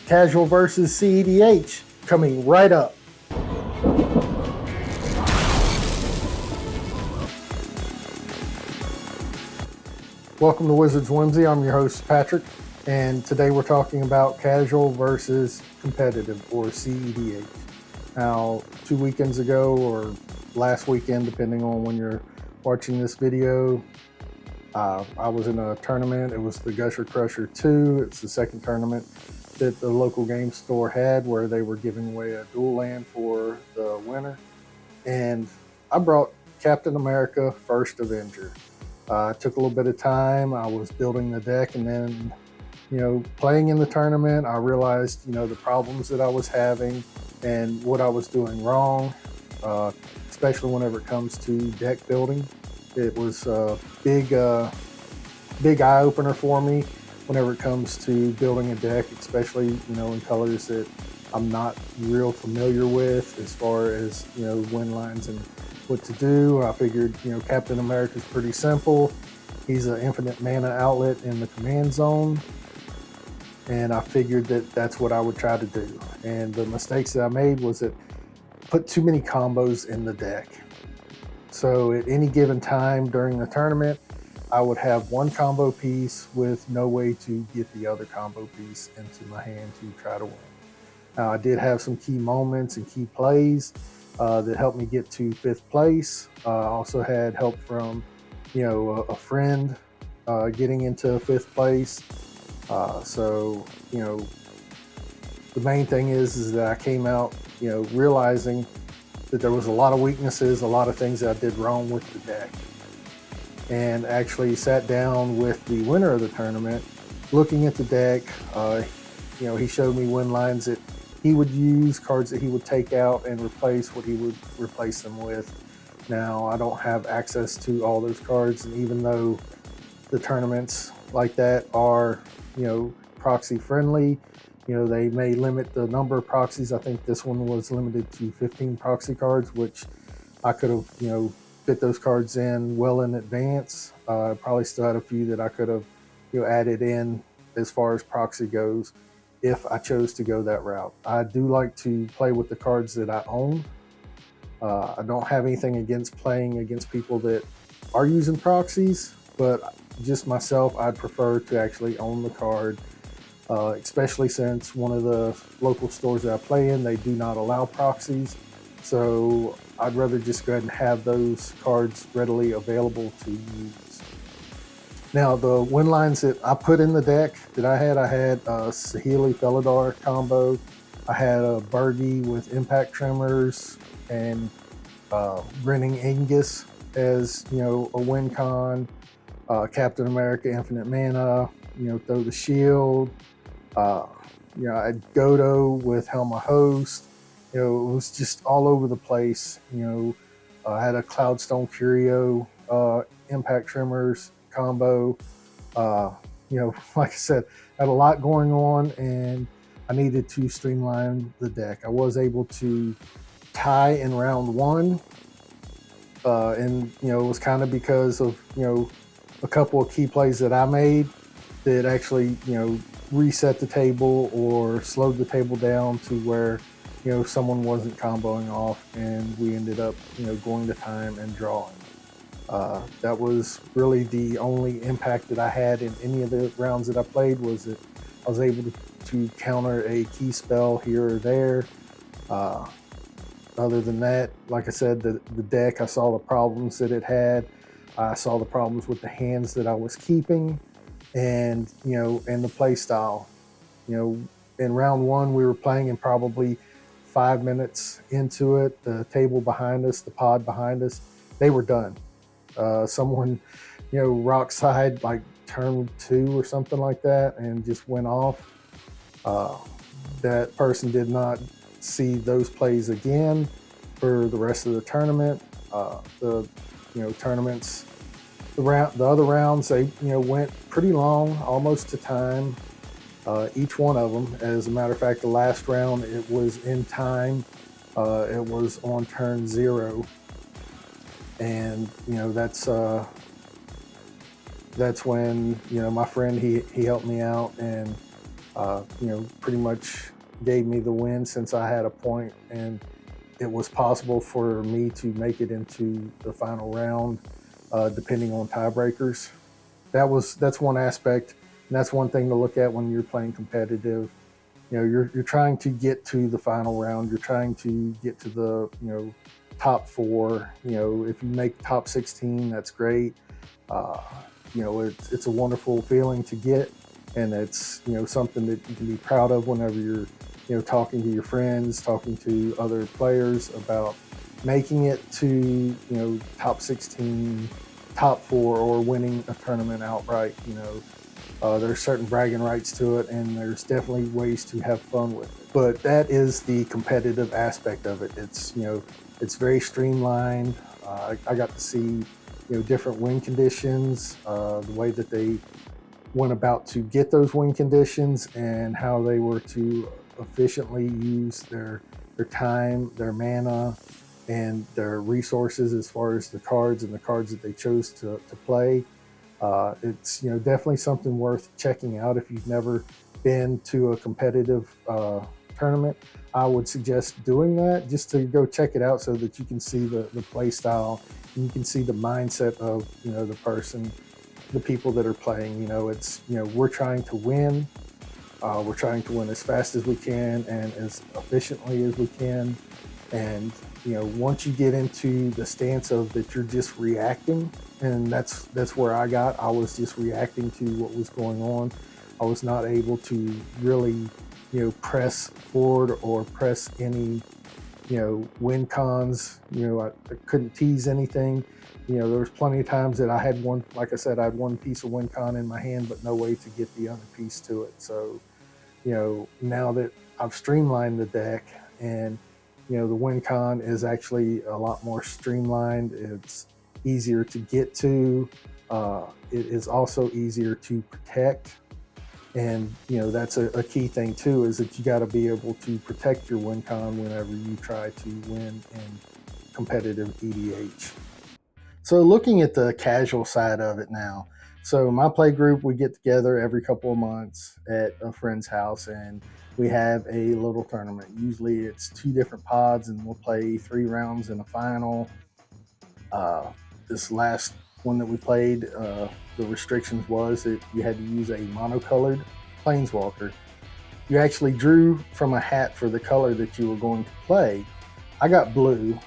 Casual versus cEDH coming right up. Welcome to Wizards Whimsy. I'm your host, Patrick, and today we're talking about casual versus competitive, or cEDH. Now, 2 weekends ago, or last weekend, depending on when you're watching this video, I was in a tournament. It was the Gusher Crusher 2. It's the second tournament that the local game store had, where they were giving away a dual land for the winner. And I brought Captain America First Avenger. It took a little bit of time. I was building the deck, and then, playing in the tournament, I realized, the problems that I was having and what I was doing wrong, especially whenever it comes to deck building. It was a big eye opener for me whenever it comes to building a deck, especially, in colors that I'm not real familiar with as far as, win lines and what to do. I figured, Captain America's pretty simple. He's an infinite mana outlet in the command zone. And I figured that that's what I would try to do. And the mistakes that I made was that put too many combos in the deck. So at any given time during the tournament, I would have one combo piece with no way to get the other combo piece into my hand to try to win. Now, I did have some key moments and key plays that helped me get to 5th place. I also had help from, a friend getting into 5th place. So, the main thing is that I came out, realizing that there was a lot of weaknesses, a lot of things that I did wrong with the deck. And actually sat down with the winner of the tournament, looking at the deck. He showed me win lines that he would use, cards that he would take out and replace what he would replace them with. Now, I don't have access to all those cards, and even though the tournaments like that are, proxy friendly, they may limit the number of proxies. I think this one was limited to 15 proxy cards, which I could have, fit those cards in well in advance. Probably still had a few that I could have, added in as far as proxy goes if I chose to go that route. I do like to play with the cards that I own. I don't have anything against playing against people that are using proxies, but just myself, I'd prefer to actually own the card, especially since one of the local stores that I play in, they do not allow proxies. So I'd rather just go ahead and have those cards readily available to use. Now, the win lines that I put in the deck that I had a Saheeli Felidar combo. I had a Burgi with Impact Tremors and Grinning Angus as, a win con. Captain America Infinite Mana, throw the shield. I had Godo with Helm of Host. It was just all over the place. I had a Cloudstone Curio Impact Tremors combo. Like I said, I had a lot going on, and I needed to streamline the deck. I was able to tie in round 1, and it was kind of because of a couple of key plays that I made that actually reset the table or slowed the table down to where someone wasn't comboing off, and we ended up going to time and drawing. That was really the only impact that I had in any of the rounds that I played, was that I was able to counter a key spell here or there. Other than that, like I said, the deck, I saw the problems that it had. I saw the problems with the hands that I was keeping, and and the play style. In round 1, we were playing, and probably 5 minutes into it, the table behind us, the pod behind us, they were done. Someone, rock side like turn 2 or something like that, and just went off. That person did not see those plays again for the rest of the tournament. Tournaments, the other rounds, they went pretty long, almost to time. Each one of them. As a matter of fact, the last round, it was in time. It was on turn 0, and that's when my friend he helped me out, and pretty much gave me the win since I had a point and it was possible for me to make it into the final round, depending on tiebreakers. That's one aspect, and that's one thing to look at when you're playing competitive. You're trying to get to the final round. You're trying to get to the top four. If you make top 16, that's great. Uh, it's a wonderful feeling to get, and it's something that you can be proud of whenever you're talking to your friends, talking to other players about making it to top 16, top four, or winning a tournament outright. There's certain bragging rights to it, and there's definitely ways to have fun with it. But that is the competitive aspect of it. It's very streamlined. I got to see different win conditions, the way that they went about to get those win conditions, and how they were to efficiently use their time, their mana, and their resources as far as the cards and the cards that they chose to play. It's definitely something worth checking out if you've never been to a competitive tournament. I would suggest doing that just to go check it out so that you can see the play style and you can see the mindset of the person, the people that are playing. We're trying to win. We're trying to win as fast as we can and as efficiently as we can. And once you get into the stance of that, you're just reacting, and that's where I was just reacting to what was going on. I was not able to really press forward or press any win cons. I couldn't tease anything. There was plenty of times that I had one, like I said, I had one piece of win con in my hand, but no way to get the other piece to it. So now that I've streamlined the deck, and the win con is actually a lot more streamlined. It's easier to get to. It is also easier to protect. And, that's a key thing too, is that you got to be able to protect your win con whenever you try to win in competitive EDH. So looking at the casual side of it now, so my play group, we get together every couple of months at a friend's house, and we have a little tournament. Usually it's 2 different pods, and we'll play 3 rounds in a final. This last one that we played, the restrictions was that you had to use a monocolored planeswalker. You actually drew from a hat for the color that you were going to play. I got blue.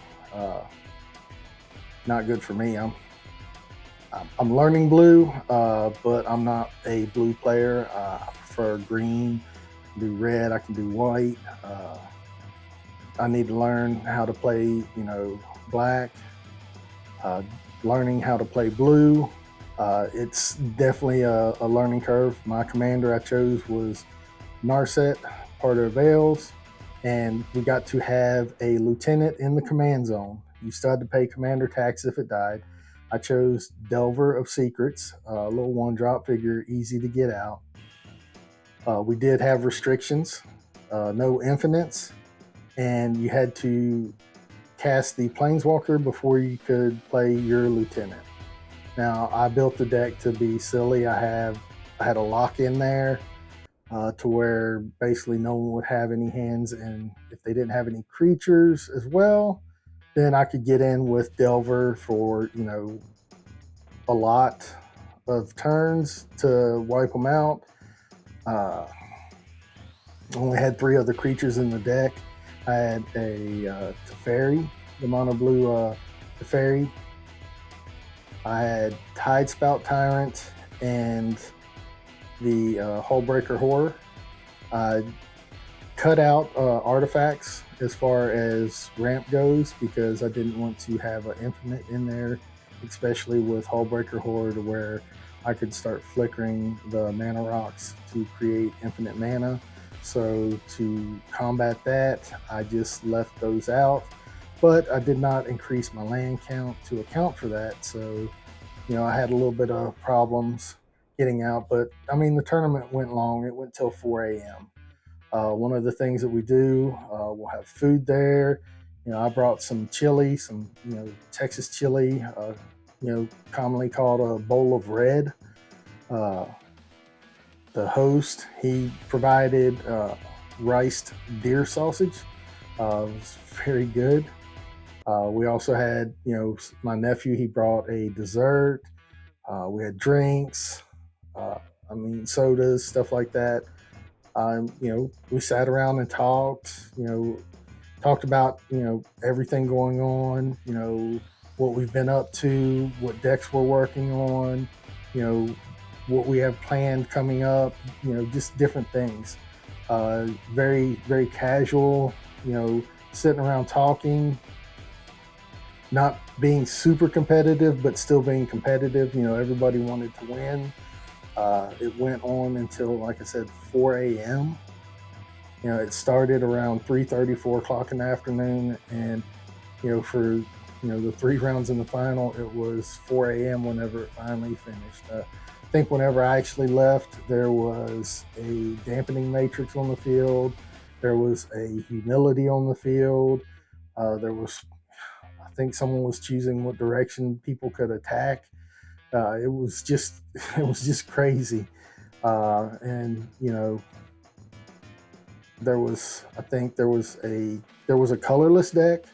Not good for me. I'm learning blue, but I'm not a blue player. I prefer green. I can do red. I can do white. I need to learn how to play, black. Learning how to play blue. It's definitely a learning curve. My commander I chose was Narset, part of Veils, and we got to have a lieutenant in the command zone. You still had to pay commander tax if it died. I chose Delver of Secrets, a little 1-drop figure, easy to get out. We did have restrictions, no infinites, and you had to cast the Planeswalker before you could play your lieutenant. Now, I built the deck to be silly. I had a lock in there to where basically no one would have any hands, and if they didn't have any creatures as well, then I could get in with Delver for a lot of turns to wipe them out. Only had 3 other creatures in the deck. I had a Teferi, the mono blue Teferi. I had Tidespout Tyrant and the Hullbreaker Horror. I cut out artifacts as far as ramp goes because I didn't want to have an infinite in there, especially with Hullbreaker Horror, to where I could start flickering the mana rocks to create infinite mana. So to combat that, I just left those out, but I did not increase my land count to account for that. So, I had a little bit of problems getting out, but I mean, the tournament went long. It went till 4 a.m. One of the things that we do, we'll have food there. I brought some chili, some, Texas chili, commonly called a bowl of red. the host, he provided riced deer sausage. It was very good. We also had, my nephew, he brought a dessert. We had drinks, uh, sodas, stuff like that. We sat around and talked about, everything going on, what we've been up to, what decks we're working on, you know, what we have planned coming up, just different things. Very, very casual, sitting around talking, not being super competitive, but still being competitive. Everybody wanted to win. It went on until, like I said, 4 a.m. It started around 3:30, 4 o'clock in the afternoon, and for the 3 rounds in the final, it was 4 a.m. whenever it finally finished. I think whenever I actually left, there was a dampening matrix on the field. There was a humility on the field. There was, I think, someone was choosing what direction people could attack. It was just, it was just crazy. And I think there was a colorless deck.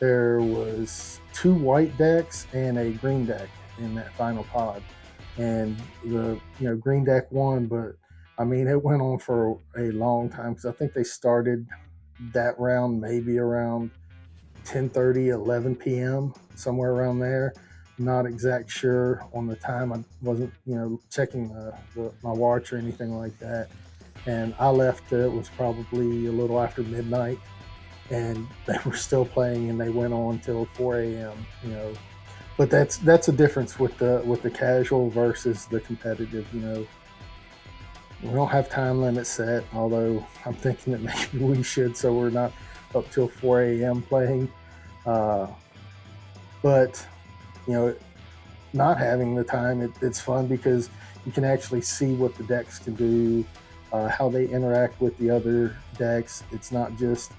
There was 2 white decks and a green deck in that final pod, and the green deck won. But it went on for a long time, because I think they started that round maybe around 10:30, 11 p.m., somewhere around there. Not exact sure on the time. I wasn't checking my watch or anything like that. And I left, it was probably a little after midnight, and they were still playing, and they went on till 4 a.m. But that's a difference with the casual versus the competitive. We don't have time limits set, although I'm thinking that maybe we should, so we're not up till 4 a.m. playing. But not having the time, it's fun, because you can actually see what the decks can do, how they interact with the other decks. It's not just,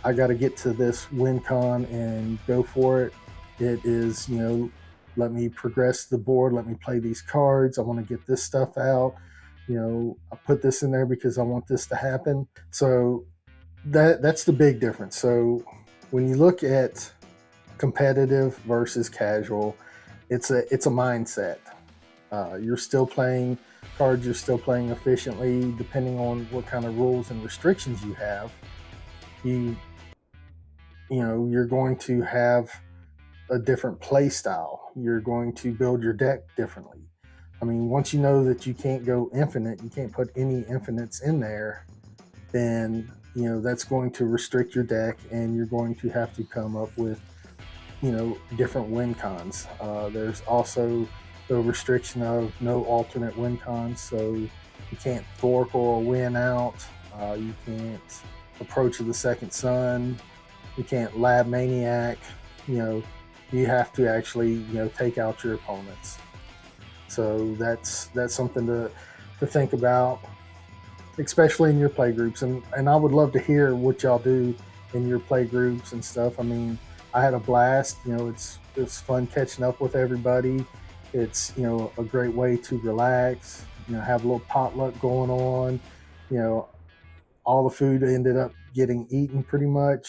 I got to get to this win con and go for it. It is, let me progress the board, let me play these cards, I want to get this stuff out, I put this in there because I want this to happen. So that's the big difference. So when you look at competitive versus casual, it's a mindset. You're still playing cards, you're still playing efficiently, depending on what kind of rules and restrictions you have. You're going to have a different play style. You're going to build your deck differently. Once you know that you can't go infinite, you can't put any infinites in there, then that's going to restrict your deck, and you're going to have to come up with different win cons. There's also the restriction of no alternate win cons, so you can't Thork or win out. You can't approach of the second sun. You can't lab maniac. You have to actually take out your opponents. So that's something to think about, especially in your play groups. And I would love to hear what y'all do in your play groups and stuff. I had a blast. It's fun catching up with everybody. It's a great way to relax. Have a little potluck going on. All the food ended up getting eaten pretty much.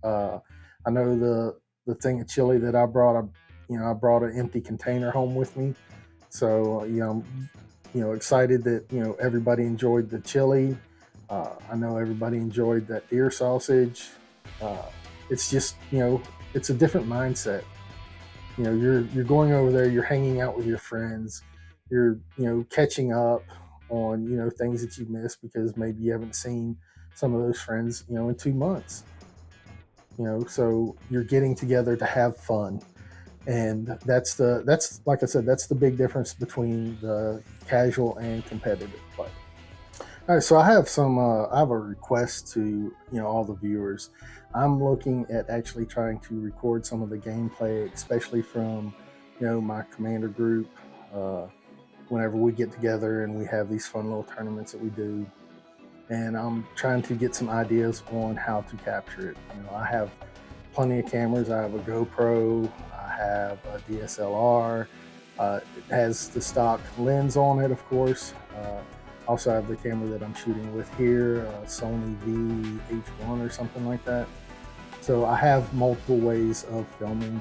I know the thing of chili that I brought, I brought an empty container home with me. So I'm excited that everybody enjoyed the chili. I know everybody enjoyed that deer sausage. It's just it's a different mindset. You're going over there, you're hanging out with your friends, you're catching up on things that you missed, because maybe you haven't seen some of those friends in 2 months. So you're getting together to have fun, and that's like I said, that's the big difference between the casual and competitive play. All right, so I have a request to all the viewers. I'm looking at actually trying to record some of the gameplay, especially from my commander group. Whenever we get together and we have these fun little tournaments that we do, and I'm trying to get some ideas on how to capture it. I have plenty of cameras. I have a GoPro, I have a DSLR. It has the stock lens on it, of course. Also have the camera that I'm shooting with here, Sony VH1 or something like that. So I have multiple ways of filming.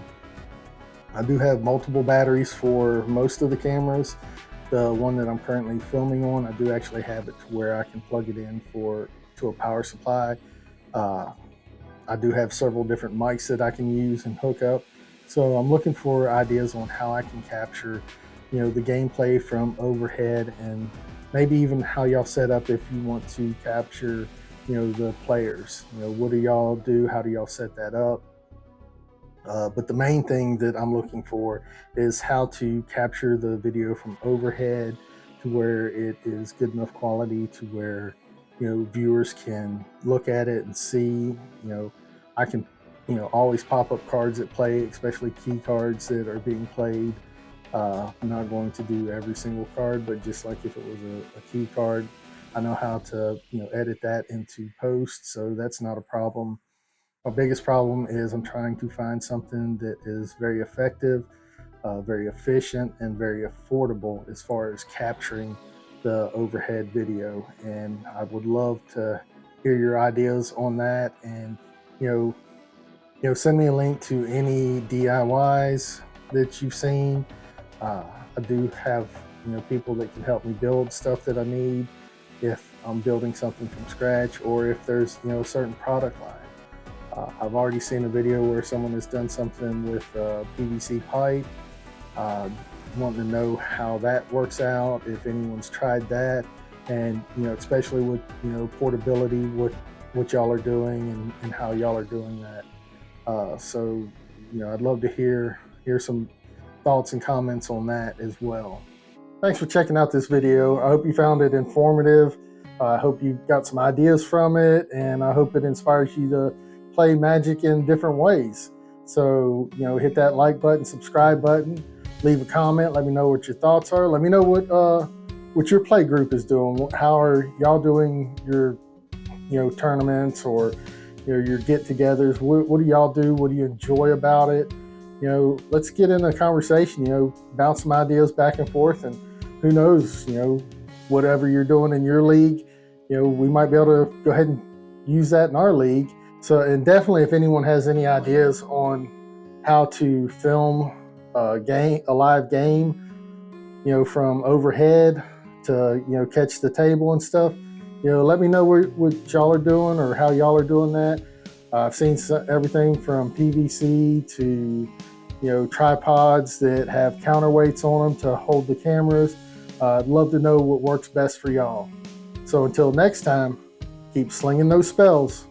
I do have multiple batteries for most of the cameras. The one that I'm currently filming on, I do actually have it to where I can plug it in to a power supply. I do have several different mics that I can use and hook up. So I'm looking for ideas on how I can capture, the gameplay from overhead, and maybe even how y'all set up if you want to capture, the players. What do y'all do? How do y'all set that up? But the main thing that I'm looking for is how to capture the video from overhead to where it is good enough quality to where, viewers can look at it and see. I can, always pop up cards that play, especially key cards that are being played. I'm not going to do every single card, but just like if it was a key card, I know how to, edit that into post, so that's not a problem. My biggest problem is I'm trying to find something that is very effective, very efficient, and very affordable as far as capturing the overhead video. And I would love to hear your ideas on that. And send me a link to any DIYs that you've seen. I do have people that can help me build stuff that I need if I'm building something from scratch, or if there's a certain product line. I've already seen a video where someone has done something with PVC pipe. Wanting to know how that works out, if anyone's tried that, and especially with portability, what y'all are doing and how y'all are doing that. So I'd love to hear some thoughts and comments on that as well. Thanks for checking out this video. I hope you found it informative. I hope you got some ideas from it, and I hope it inspires you to play Magic in different ways. So, hit that like button, subscribe button, leave a comment, let me know what your thoughts are. Let me know what your play group is doing. How are y'all doing your, tournaments, or, your get-togethers? What do y'all do? What do you enjoy about it? Let's get in a conversation, bounce some ideas back and forth, and who knows, whatever you're doing in your league, we might be able to go ahead and use that in our league. So, and definitely if anyone has any ideas on how to film a live game, from overhead to, catch the table and stuff, let me know what y'all are doing or how y'all are doing that. I've seen everything from PVC to, tripods that have counterweights on them to hold the cameras. I'd love to know what works best for y'all. So until next time, keep slinging those spells.